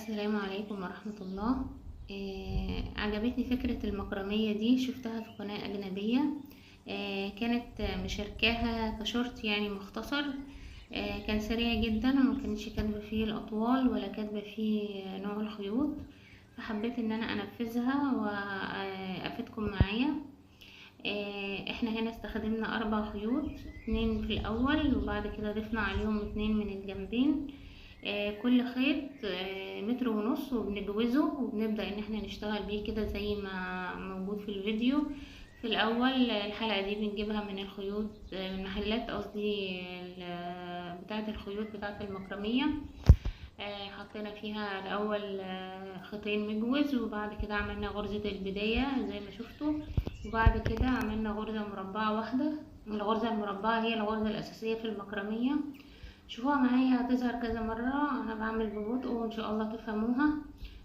السلام عليكم ورحمة الله. عجبتني فكرة المكرمية دي، شفتها في قناة أجنبية. كانت مشاركاها كشورت يعني مختصر. كان سريع جدا وما كانتش كاتبة فيه الأطوال ولا كاتبة فيه نوع الخيوط، فحبيت ان انا انفذها وافيدكم معايا. احنا هنا استخدمنا 4 خيوط، 2 في الاول وبعد كده ضفنا عليهم 2 من الجنبين. كل خيط متر ونص، وبنجوزه وبنبدأ ان احنا نشتغل بيه كده زي ما موجود في الفيديو. في الاول الحلقة دي بنجيبها من الخيوط، من محلات قصدي، بتاعة الخيوط بتاعة المكرمية. حطينا فيها الاول خيطين مجوز، وبعد كده عملنا غرزة البداية زي ما شفتوا، وبعد كده عملنا غرزة مربعة واحدة. الغرزة المربعة هي الغرزة الأساسية في المكرمية، شوفوها معايا هتظهر كذا مرة، انا بعمل ببطء وان شاء الله تفهموها.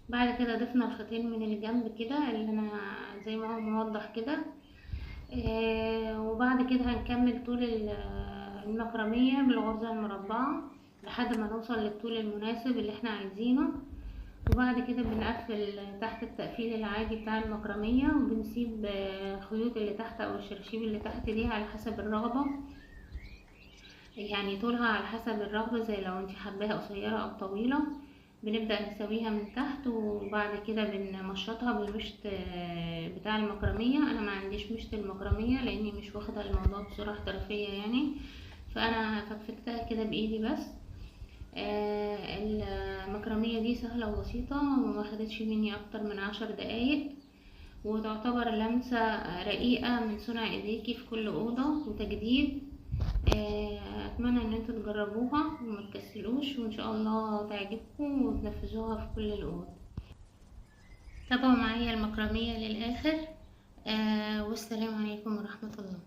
بعد كده ضفنا الخيطين من الجنب كده اللي انا زي ما هو موضح كده. وبعد كده هنكمل طول المكرمية بالغرزة المربعة لحد ما نوصل للطول المناسب اللي احنا عايزينه. وبعد كده بنقفل تحت التقفيل العادي بتاع المكرمية، وبنسيب الخيوط اللي تحت او الشراشيب اللي تحت دي على حسب الرغبة، يعني طولها على حسب الرغبة، زي لو انت حباها قصيرة او طويلة. بنبدأ نسويها من تحت، وبعد كده بنمشطها بالمشط بتاع المكرمية. انا ما عنديش مشط المكرمية لاني مش واخدة الموضوع بصورة احترافية يعني، فانا فكفتها كده بايدي بس. المكرمية دي سهلة وبسيطة وما خدتش مني اكتر من 10 دقايق، وتعتبر لمسة رقيقة من صنع ايديكي في كل اوضة وتجديد. اتمنى ان انتوا تجربوها وما تكسلوش، وان شاء الله تعجبكم وتنفذوها في كل الاوض. تابعوا معايا المكرمية للاخر. والسلام عليكم ورحمة الله.